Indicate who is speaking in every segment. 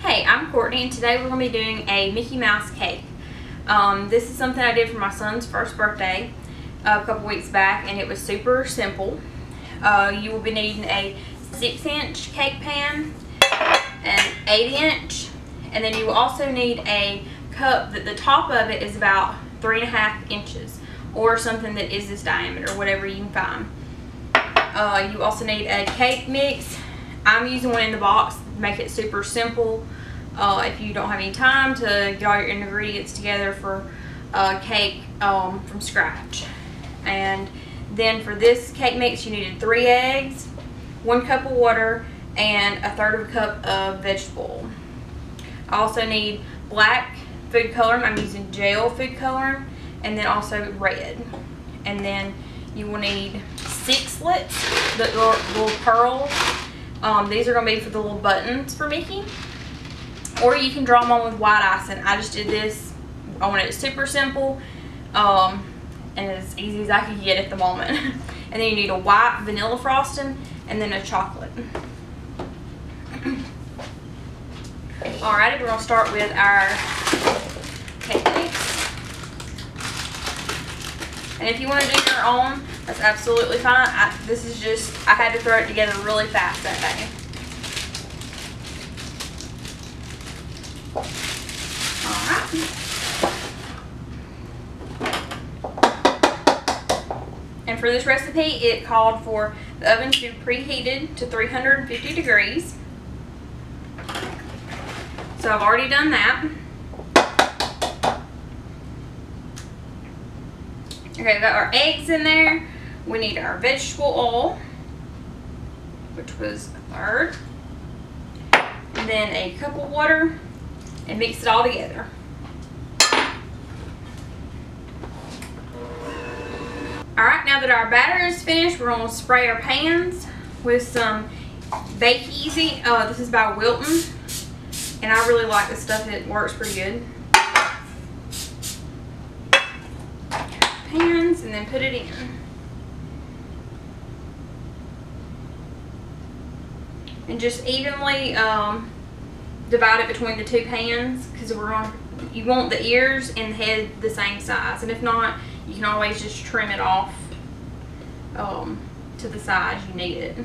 Speaker 1: Hey, I'm Courtney, and today we're going to be doing a Mickey Mouse cake. This is something I did for my son's first birthday a couple weeks back, and it was super simple. You will be needing a 6-inch cake pan, an 8-inch, and then you will also need a cup that the top of it is about 3.5 inches, or something that is this diameter, whatever you can find. You also need a cake mix. I'm using one in the box to make it super simple. If you don't have any time to get all your ingredients together for cake from scratch. And then for this cake mix, you needed 3 eggs, 1 cup of water, and 1/3 of a cup of vegetable oil. I also need black food coloring. I'm using gel food coloring, and then also red. And then you will need 6 slits, the little pearls. These are going to be for the little buttons for Mickey. Or you can draw them on with white icing. I just did this. I wanted it super simple and as easy as I could get at the moment. And then you need a white vanilla frosting and then a chocolate. Alrighty, we're going to start with our cake mix. And if you want to do your own, that's absolutely fine. I had to throw it together really fast that day. Alright. And for this recipe, it called for the oven to be preheated to 350 degrees. So I've already done that. Okay, we've got our eggs in there. We need our vegetable oil, which was 1/3. And then a cup of water, and mix it all together. Alright, now that our batter is finished, we're going to spray our pans with some Bake Easy. This is by Wilton, and I really like this stuff. It works pretty good. Pans, and then put it in. And just evenly divide it between the 2 pans, because you want the ears and the head the same size, and if not, you can always just trim it off to the size you need it.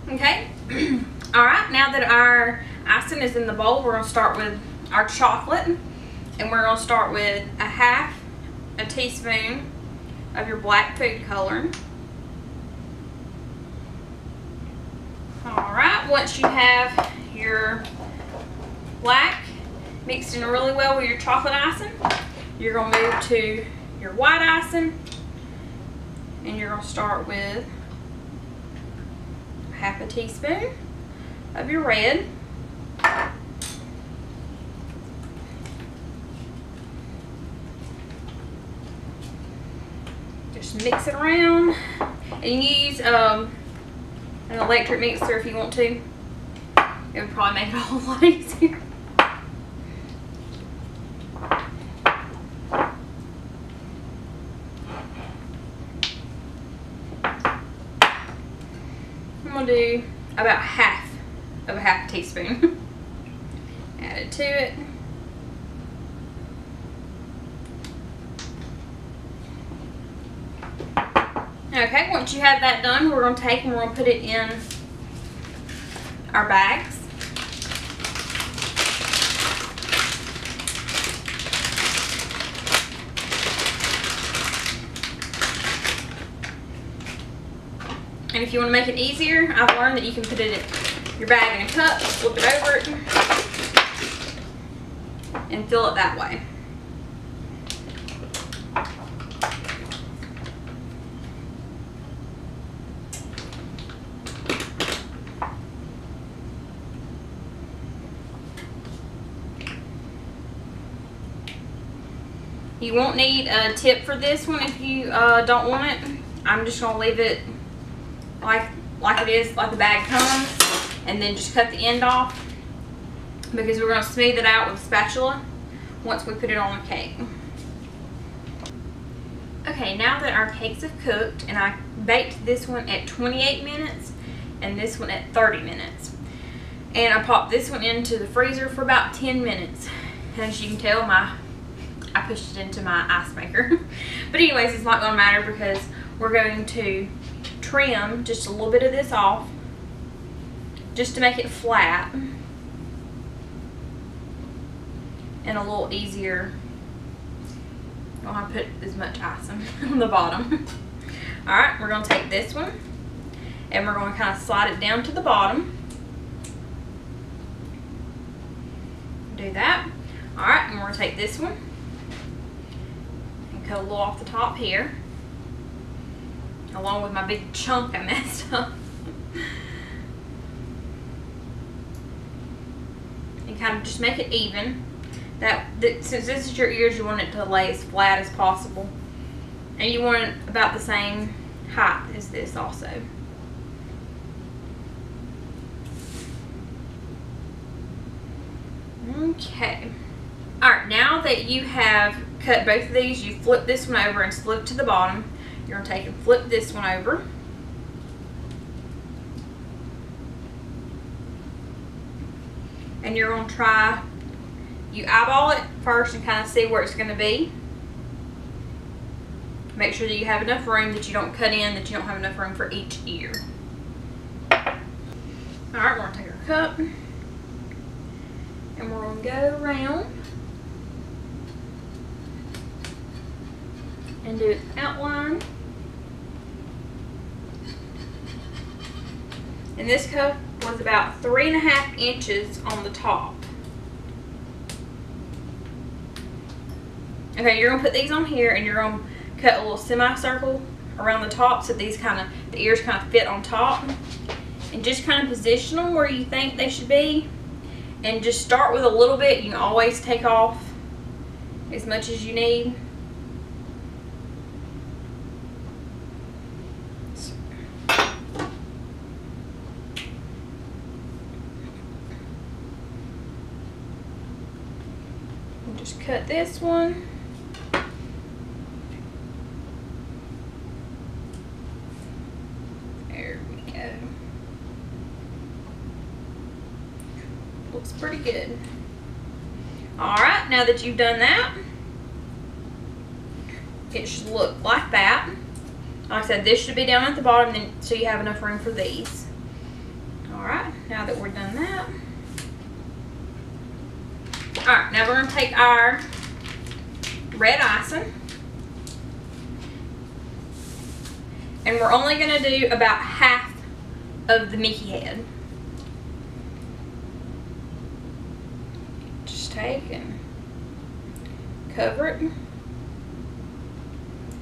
Speaker 1: Okay. Alright, now that our icing is in the bowl, we're going to start with our chocolate, and we're going to start with 1/2 teaspoon of your black food coloring. Alright, once you have your black mixed in really well with your chocolate icing, you're going to move to your white icing, and you're going to start with 1/2 teaspoon of your red. Just mix it around, and you use an electric mixer if you want to. It would probably make it a whole lot easier. I'm going to do about 1/2 teaspoon. Add it to it. Okay, once you have that done, we're going to take and we're going to put it in our bags. And if you want to make it easier, I've learned that you can put it in your bag in a cup, flip it over it, and fill it that way. You won't need a tip for this one if you don't want it. I'm just going to leave it like it is, like the bag comes, and then just cut the end off, because we're going to smooth it out with a spatula once we put it on the cake. Okay, now that our cakes have cooked and I baked this one at 28 minutes and this one at 30 minutes. And I popped this one into the freezer for about 10 minutes. And as you can tell, I pushed it into my ice maker. But anyways, it's not going to matter because we're going to trim just a little bit of this off just to make it flat and a little easier. I don't have to put as much icing on the bottom. Alright, we're going to take this one and we're going to kind of slide it down to the bottom. Do that. Alright, and we're going to take this one and cut a little off the top here, along with my big chunk I messed up. And kind of just make it even. Since this is your ears, you want it to lay as flat as possible. And you want it about the same height as this also. Okay. Alright, now that you have cut both of these, you flip this one over and slip to the bottom. You're going to take and flip this one over. And you're going to try, you eyeball it first and kind of see where it's going to be. Make sure that you have enough room, that you don't cut in, that you don't have enough room for each ear. Alright, we're going to take our cup and we're going to go around and do an outline. And this cup was about 3.5 inches on the top. Okay, you're going to put these on here and you're going to cut a little semicircle around the top so these the ears kind of fit on top. And just kind of position them where you think they should be. And just start with a little bit. You can always take off as much as you need. And just cut this one. There we go. Looks pretty good. Alright, now that you've done that, it should look like that. Like I said, this should be down at the bottom so you have enough room for these. Alright, now that we're done that. Alright, now we're going to take our red icing. And we're only going to do about half of the Mickey head. Just take and cover it. And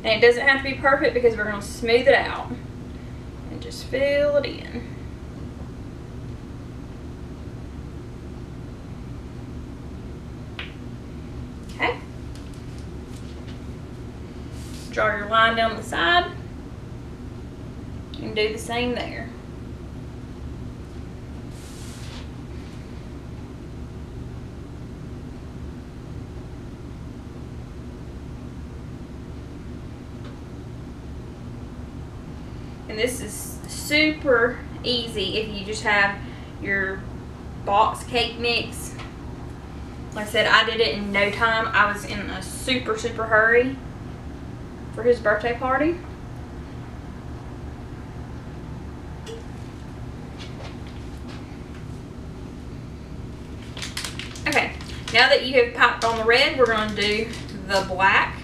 Speaker 1: it doesn't have to be perfect because we're going to smooth it out. And just fill it in. Okay. Draw your line down the side. And do the same there. And this is super easy if you just have your box cake mix. Like I said, I did it in no time. I was in a super hurry for his birthday party. Okay, now that you have popped on the red, we're going to do the black.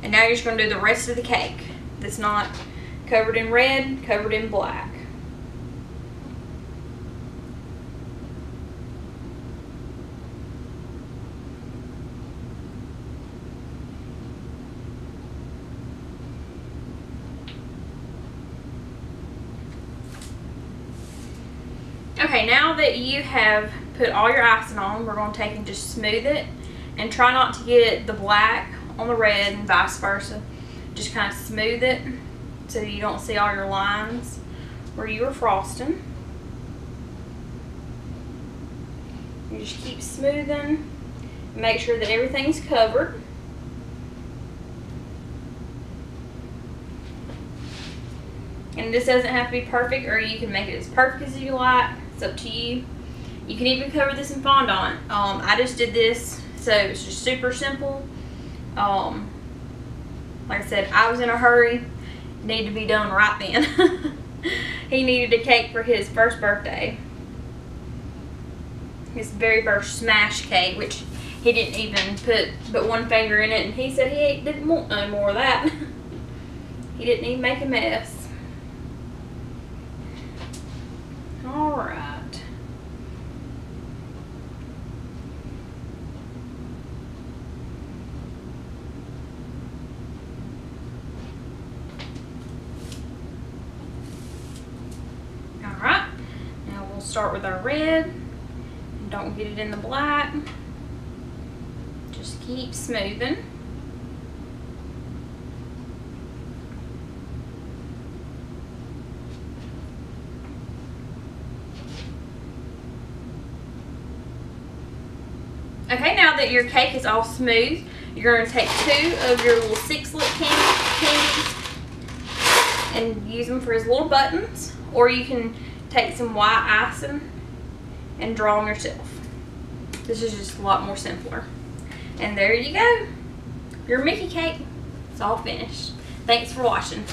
Speaker 1: And now you're just going to do the rest of the cake that's not covered in red, covered in black. Okay, now that you have put all your icing on, we're going to take and just smooth it and try not to get the black on the red and vice versa. Just kind of smooth it so you don't see all your lines where you were frosting. You just keep smoothing, make sure that everything's covered. And this doesn't have to be perfect, or you can make it as perfect as you like. It's up to you. You can even cover this in fondant. I just did this, so it's just super simple. Like I said, I was in a hurry. It needed to be done right then. He needed a cake for his first birthday. His very first smash cake, which he didn't even put one finger in it, and he said he didn't want no more of that. He didn't even make a mess. Alright. Alright. Now we'll start with our red. Don't get it in the black. Just keep smoothing. Okay, now that your cake is all smooth, you're going to take 2 of your little 6-lip candies and use them for his little buttons, or you can take some white icing and draw them yourself. This is just a lot more simpler. And there you go. Your Mickey cake is all finished. Thanks for watching.